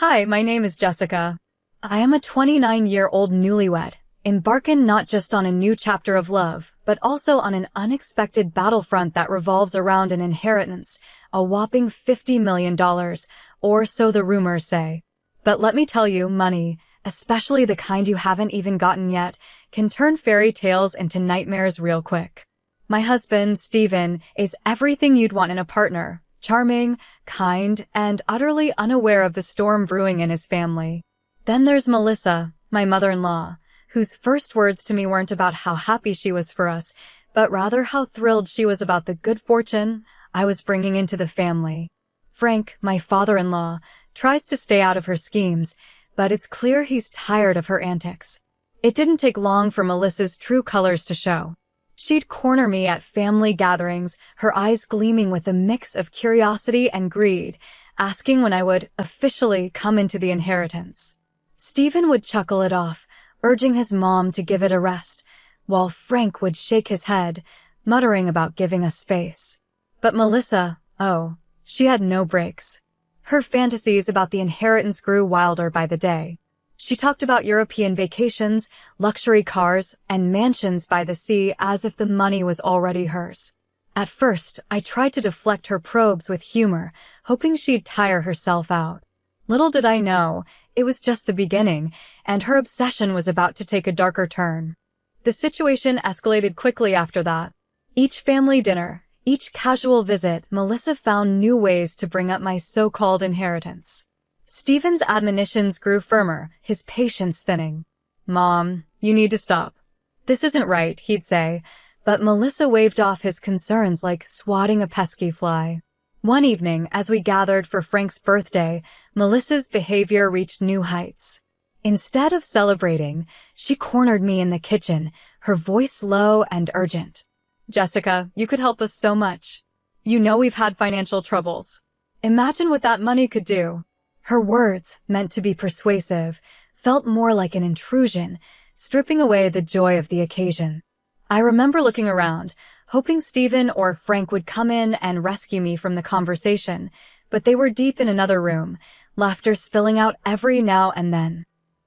Hi, my name is Jessica. I am a 29-year-old newlywed, embarking not just on a new chapter of love, but also on an unexpected battlefront that revolves around an inheritance, a whopping $50 million, or so the rumors say. But let me tell you, money, especially the kind you haven't even gotten yet, can turn fairy tales into nightmares real quick. My husband, Steven, is everything you'd want in a partner. Charming, kind, and utterly unaware of the storm brewing in his family. Then there's Melissa, my mother-in-law, whose first words to me weren't about how happy she was for us, but rather how thrilled she was about the good fortune I was bringing into the family. Frank, my father-in-law, tries to stay out of her schemes, but it's clear he's tired of her antics. It didn't take long for Melissa's true colors to show. She'd corner me at family gatherings, her eyes gleaming with a mix of curiosity and greed, asking when I would officially come into the inheritance. Stephen would chuckle it off, urging his mom to give it a rest, while Frank would shake his head, muttering about giving us space. But Melissa, oh, she had no breaks. Her fantasies about the inheritance grew wilder by the day. She talked about European vacations, luxury cars, and mansions by the sea as if the money was already hers. At first, I tried to deflect her probes with humor, hoping she'd tire herself out. Little did I know, it was just the beginning, and her obsession was about to take a darker turn. The situation escalated quickly after that. Each family dinner, each casual visit, Melissa found new ways to bring up my so-called inheritance. Stephen's admonitions grew firmer, his patience thinning. "Mom, you need to stop. This isn't right," he'd say, but Melissa waved off his concerns like swatting a pesky fly. One evening, as we gathered for Frank's birthday, Melissa's behavior reached new heights. Instead of celebrating, she cornered me in the kitchen, her voice low and urgent. "Jessica, you could help us so much. You know we've had financial troubles. Imagine what that money could do." Her words, meant to be persuasive, felt more like an intrusion, stripping away the joy of the occasion. I remember looking around, hoping Stephen or Frank would come in and rescue me from the conversation, but they were deep in another room, laughter spilling out every now and then.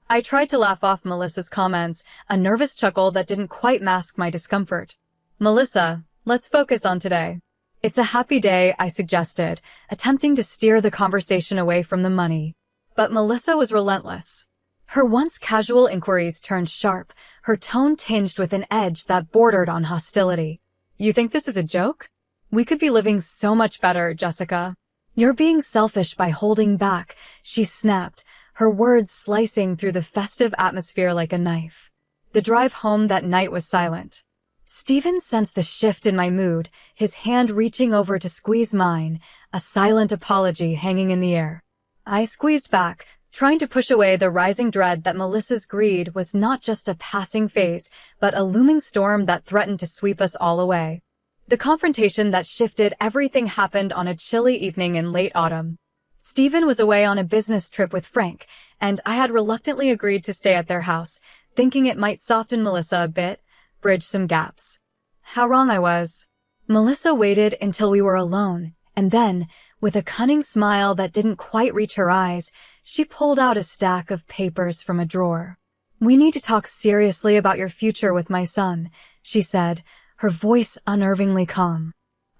I tried to laugh off Melissa's comments, a nervous chuckle that didn't quite mask my discomfort. "Melissa, let's focus on today. It's a happy day," I suggested, attempting to steer the conversation away from the money. But Melissa was relentless. Her once casual inquiries turned sharp, her tone tinged with an edge that bordered on hostility. "You think this is a joke? We could be living so much better, Jessica." "You're being selfish by holding back," she snapped, her words slicing through the festive atmosphere like a knife. The drive home that night was silent. Stephen sensed the shift in my mood, his hand reaching over to squeeze mine, a silent apology hanging in the air. I squeezed back, trying to push away the rising dread that Melissa's greed was not just a passing phase, but a looming storm that threatened to sweep us all away. The confrontation that shifted everything happened on a chilly evening in late autumn. Stephen was away on a business trip with Frank, and I had reluctantly agreed to stay at their house, thinking it might soften Melissa a bit, bridge some gaps. How wrong I was. Melissa waited until we were alone, and then, with a cunning smile that didn't quite reach her eyes, she pulled out a stack of papers from a drawer. "We need to talk seriously about your future with my son," she said, her voice unnervingly calm.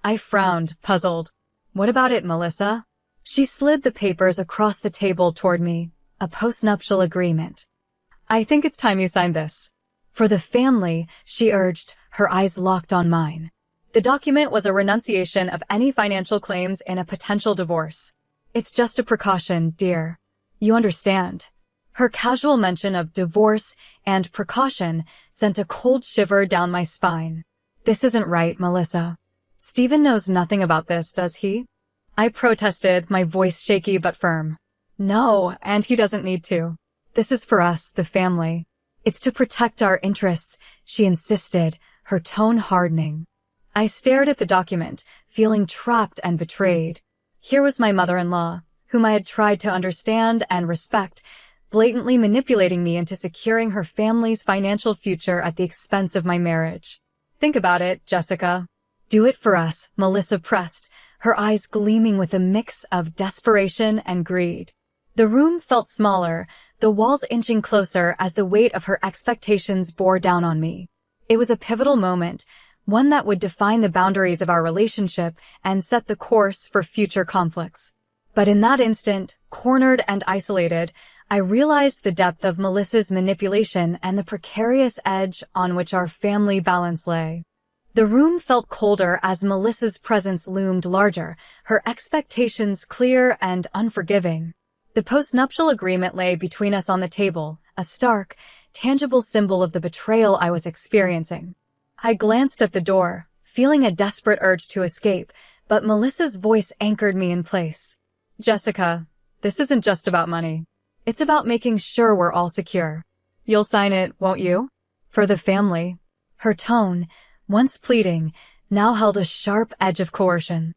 I frowned, puzzled. "What about it, Melissa?" She slid the papers across the table toward me, a postnuptial agreement. "I think it's time you signed this." "For the family," she urged, her eyes locked on mine. The document was a renunciation of any financial claims in a potential divorce. "It's just a precaution, dear. You understand." Her casual mention of divorce and precaution sent a cold shiver down my spine. "This isn't right, Melissa. Stephen knows nothing about this, does he?" I protested, my voice shaky but firm. "No, and he doesn't need to. This is for us, the family. It's to protect our interests," she insisted, her tone hardening. I stared at the document, feeling trapped and betrayed. Here was my mother-in-law, whom I had tried to understand and respect, blatantly manipulating me into securing her family's financial future at the expense of my marriage. "Think about it, Jessica." "Do it for us," Melissa pressed, her eyes gleaming with a mix of desperation and greed. The room felt smaller, the walls inching closer as the weight of her expectations bore down on me. It was a pivotal moment, one that would define the boundaries of our relationship and set the course for future conflicts. But in that instant, cornered and isolated, I realized the depth of Melissa's manipulation and the precarious edge on which our family balance lay. The room felt colder as Melissa's presence loomed larger, her expectations clear and unforgiving. The postnuptial agreement lay between us on the table, a stark, tangible symbol of the betrayal I was experiencing. I glanced at the door, feeling a desperate urge to escape, but Melissa's voice anchored me in place. "Jessica, this isn't just about money. It's about making sure we're all secure. You'll sign it, won't you? For the family." Her tone, once pleading, now held a sharp edge of coercion.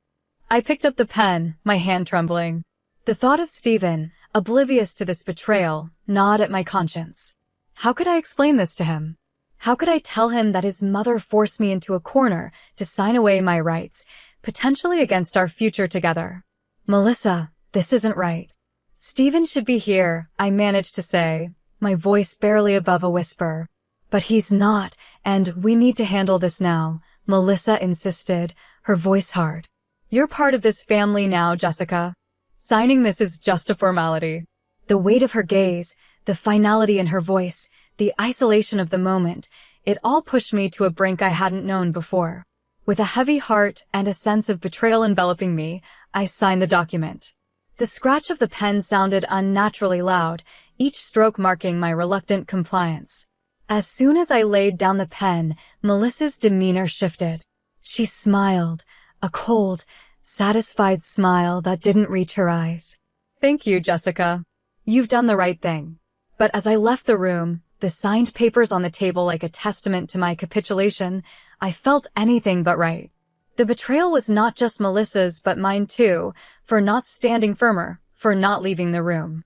I picked up the pen, my hand trembling. The thought of Stephen, oblivious to this betrayal, gnawed at my conscience. How could I explain this to him? How could I tell him that his mother forced me into a corner to sign away my rights, potentially against our future together? "Melissa, this isn't right. Stephen should be here," I managed to say, my voice barely above a whisper. "But he's not, and we need to handle this now," Melissa insisted, her voice hard. "You're part of this family now, Jessica. Signing this is just a formality." The weight of her gaze, the finality in her voice, the isolation of the moment, it all pushed me to a brink I hadn't known before. With a heavy heart and a sense of betrayal enveloping me, I signed the document. The scratch of the pen sounded unnaturally loud, each stroke marking my reluctant compliance. As soon as I laid down the pen, Melissa's demeanor shifted. She smiled, a cold, satisfied smile that didn't reach her eyes. "Thank you, Jessica. You've done the right thing." But as I left the room, the signed papers on the table like a testament to my capitulation, I felt anything but right. The betrayal was not just Melissa's but mine too, for not standing firmer, for not leaving the room.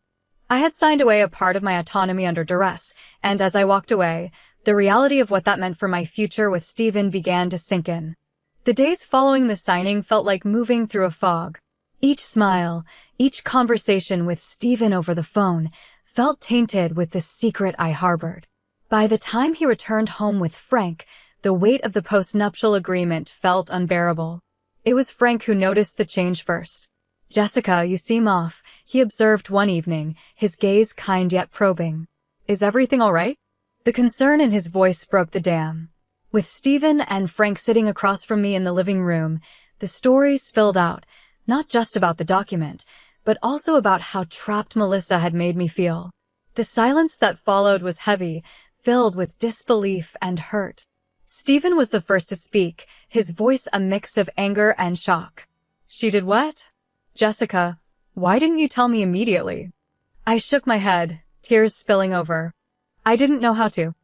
I had signed away a part of my autonomy under duress, and as I walked away, the reality of what that meant for my future with Stephen began to sink in. The days following the signing felt like moving through a fog. Each smile, each conversation with Stephen over the phone, felt tainted with the secret I harbored. By the time he returned home with Frank, the weight of the postnuptial agreement felt unbearable. It was Frank who noticed the change first. "Jessica, you seem off," he observed one evening, his gaze kind yet probing. "Is everything all right?" The concern in his voice broke the dam. With Stephen and Frank sitting across from me in the living room, the story spilled out, not just about the document, but also about how trapped Melissa had made me feel. The silence that followed was heavy, filled with disbelief and hurt. Stephen was the first to speak, his voice a mix of anger and shock. "She did what? Jessica, why didn't you tell me immediately?" I shook my head, tears spilling over. "I didn't know how to.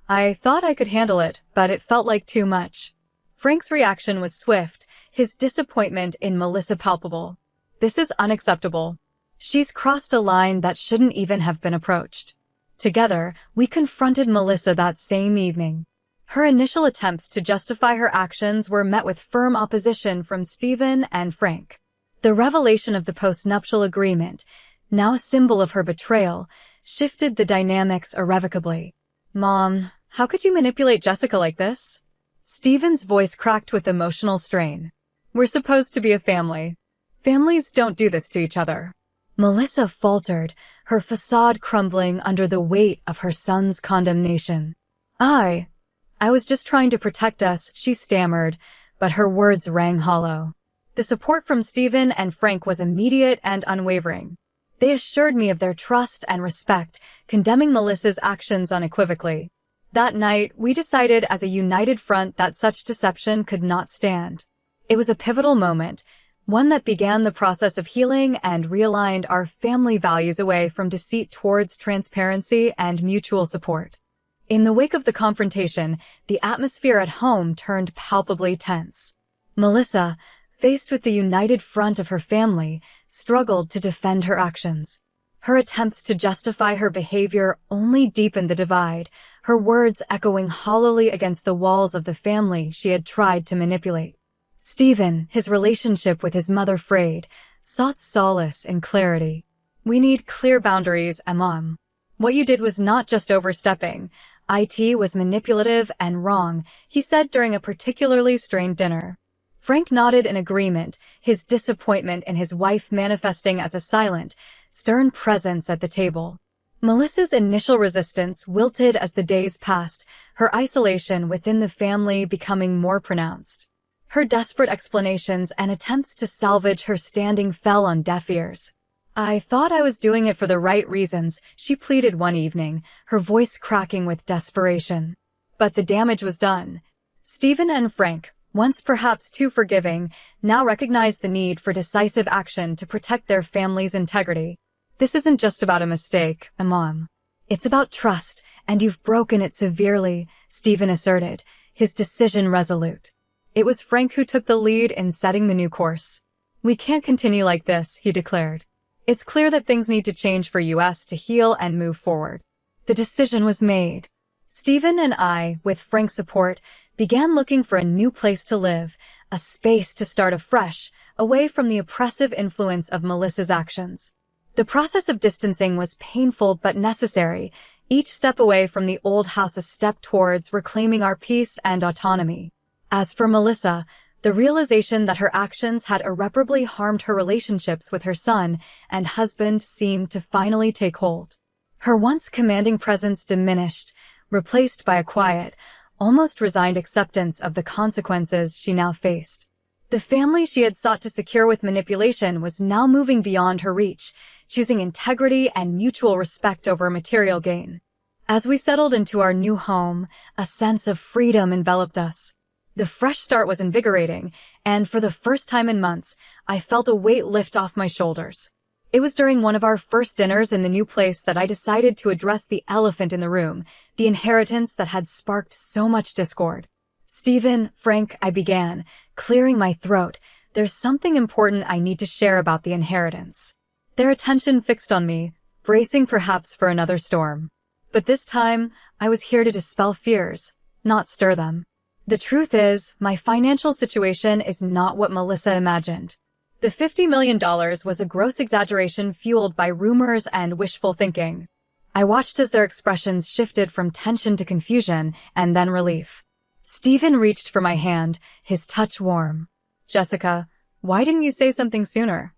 I thought I could handle it, but it felt like too much." Frank's reaction was swift, his disappointment in Melissa palpable. "This is unacceptable. She's crossed a line that shouldn't even have been approached." Together, we confronted Melissa that same evening. Her initial attempts to justify her actions were met with firm opposition from Stephen and Frank. The revelation of the postnuptial agreement, now a symbol of her betrayal, shifted the dynamics irrevocably. "Mom, how could you manipulate Jessica like this?" Stephen's voice cracked with emotional strain. "We're supposed to be a family. Families don't do this to each other." Melissa faltered, her facade crumbling under the weight of her son's condemnation. I was just trying to protect us," she stammered, but her words rang hollow. The support from Stephen and Frank was immediate and unwavering. They assured me of their trust and respect, condemning Melissa's actions unequivocally. That night, we decided as a united front that such deception could not stand. It was a pivotal moment, one that began the process of healing and realigned our family values away from deceit towards transparency and mutual support. In the wake of the confrontation, the atmosphere at home turned palpably tense. Melissa, faced with the united front of her family, struggled to defend her actions. Her attempts to justify her behavior only deepened the divide, her words echoing hollowly against the walls of the family she had tried to manipulate. Stephen, his relationship with his mother frayed, sought solace in clarity. We need clear boundaries, Mom. What you did was not just overstepping. It was manipulative and wrong, he said during a particularly strained dinner. Frank nodded in agreement, his disappointment in his wife manifesting as a silent, stern presence at the table. Melissa's initial resistance wilted as the days passed, her isolation within the family becoming more pronounced. Her desperate explanations and attempts to salvage her standing fell on deaf ears. I thought I was doing it for the right reasons, she pleaded one evening, her voice cracking with desperation. But the damage was done. Stephen and Frank, once perhaps too forgiving, now recognized the need for decisive action to protect their family's integrity. This isn't just about a mistake, Mom. It's about trust, and you've broken it severely, Stephen asserted, his decision resolute. It was Frank who took the lead in setting the new course. We can't continue like this, he declared. It's clear that things need to change for us to heal and move forward. The decision was made. Stephen and I, with Frank's support, began looking for a new place to live, a space to start afresh, away from the oppressive influence of Melissa's actions. The process of distancing was painful but necessary, each step away from the old house a step towards reclaiming our peace and autonomy. As for Melissa, the realization that her actions had irreparably harmed her relationships with her son and husband seemed to finally take hold. Her once commanding presence diminished, replaced by a quiet, almost resigned acceptance of the consequences she now faced. The family she had sought to secure with manipulation was now moving beyond her reach, choosing integrity and mutual respect over material gain. As we settled into our new home, a sense of freedom enveloped us. The fresh start was invigorating, and for the first time in months, I felt a weight lift off my shoulders. It was during one of our first dinners in the new place that I decided to address the elephant in the room, the inheritance that had sparked so much discord. Stephen, Frank, I began, clearing my throat. There's something important I need to share about the inheritance. Their attention fixed on me, bracing perhaps for another storm. But this time, I was here to dispel fears, not stir them. The truth is, my financial situation is not what Melissa imagined. The $50 million was a gross exaggeration fueled by rumors and wishful thinking. I watched as their expressions shifted from tension to confusion and then relief. Stephen reached for my hand, his touch warm. Jessica, why didn't you say something sooner?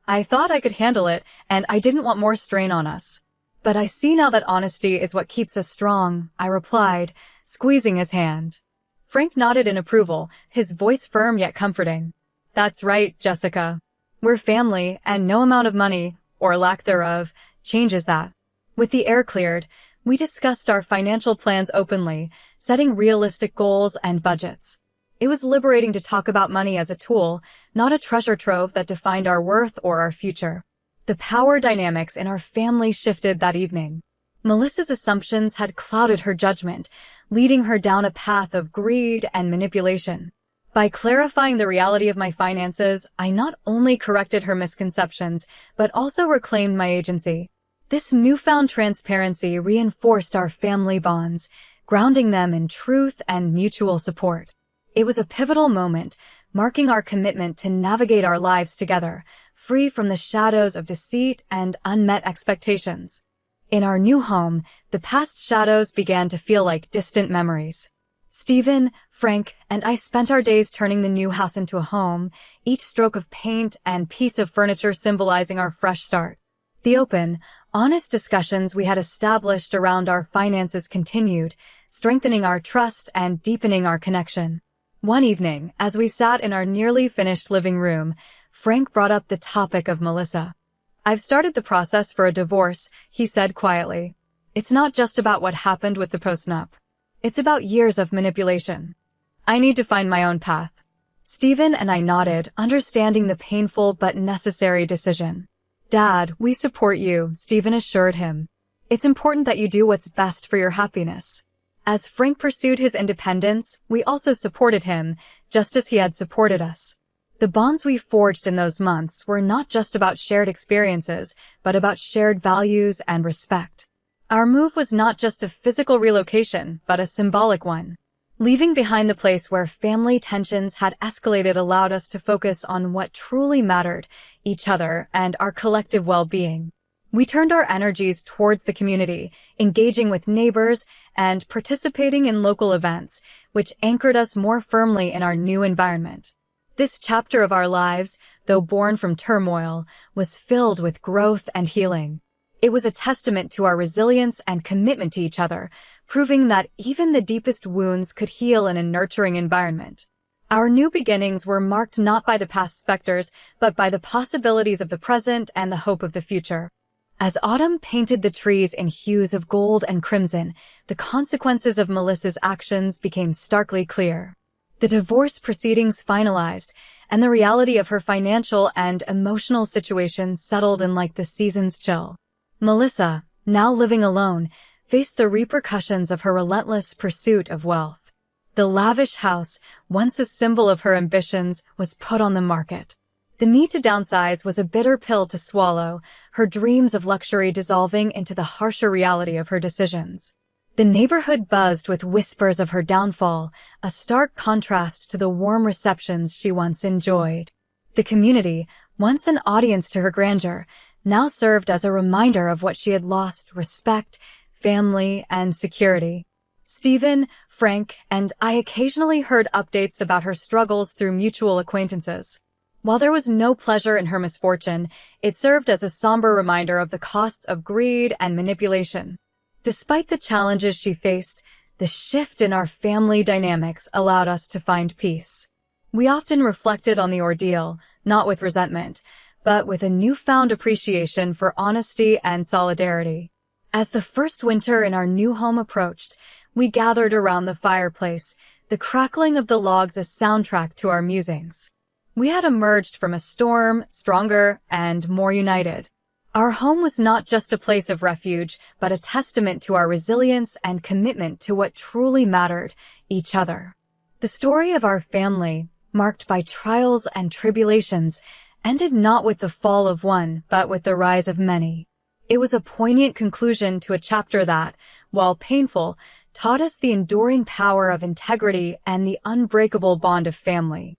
I thought I could handle it, and I didn't want more strain on us. But I see now that honesty is what keeps us strong, I replied, squeezing his hand. Frank nodded in approval, his voice firm yet comforting. That's right, Jessica. We're family, and no amount of money, or lack thereof, changes that. With the air cleared, we discussed our financial plans openly, setting realistic goals and budgets. It was liberating to talk about money as a tool, not a treasure trove that defined our worth or our future. The power dynamics in our family shifted that evening. Melissa's assumptions had clouded her judgment, leading her down a path of greed and manipulation. By clarifying the reality of my finances, I not only corrected her misconceptions, but also reclaimed my agency. This newfound transparency reinforced our family bonds, grounding them in truth and mutual support. It was a pivotal moment, marking our commitment to navigate our lives together, free from the shadows of deceit and unmet expectations. In our new home, the past shadows began to feel like distant memories. Stephen, Frank, and I spent our days turning the new house into a home, each stroke of paint and piece of furniture symbolizing our fresh start. The open, honest discussions we had established around our finances continued, strengthening our trust and deepening our connection. One evening, as we sat in our nearly finished living room, Frank brought up the topic of Melissa. I've started the process for a divorce, he said quietly. It's not just about what happened with the postnup. It's about years of manipulation. I need to find my own path. Stephen and I nodded, understanding the painful but necessary decision. Dad, we support you, Stephen assured him. It's important that you do what's best for your happiness. As Frank pursued his independence, we also supported him, just as he had supported us. The bonds we forged in those months were not just about shared experiences, but about shared values and respect. Our move was not just a physical relocation, but a symbolic one. Leaving behind the place where family tensions had escalated allowed us to focus on what truly mattered, each other and our collective well-being. We turned our energies towards the community, engaging with neighbors and participating in local events, which anchored us more firmly in our new environment. This chapter of our lives, though born from turmoil, was filled with growth and healing. It was a testament to our resilience and commitment to each other, proving that even the deepest wounds could heal in a nurturing environment. Our new beginnings were marked not by the past specters, but by the possibilities of the present and the hope of the future. As autumn painted the trees in hues of gold and crimson, the consequences of Melissa's actions became starkly clear. The divorce proceedings finalized, and the reality of her financial and emotional situation settled in like the season's chill. Melissa, now living alone, faced the repercussions of her relentless pursuit of wealth. The lavish house, once a symbol of her ambitions, was put on the market. The need to downsize was a bitter pill to swallow, her dreams of luxury dissolving into the harsher reality of her decisions. The neighborhood buzzed with whispers of her downfall, a stark contrast to the warm receptions she once enjoyed. The community, once an audience to her grandeur, now served as a reminder of what she had lost: respect, family, and security. Stephen, Frank, and I occasionally heard updates about her struggles through mutual acquaintances. While there was no pleasure in her misfortune, it served as a somber reminder of the costs of greed and manipulation. Despite the challenges she faced, the shift in our family dynamics allowed us to find peace. We often reflected on the ordeal, not with resentment, but with a newfound appreciation for honesty and solidarity. As the first winter in our new home approached, we gathered around the fireplace, the crackling of the logs a soundtrack to our musings. We had emerged from a storm stronger and more united. Our home was not just a place of refuge, but a testament to our resilience and commitment to what truly mattered: each other. The story of our family, marked by trials and tribulations, ended not with the fall of one, but with the rise of many. It was a poignant conclusion to a chapter that, while painful, taught us the enduring power of integrity and the unbreakable bond of family.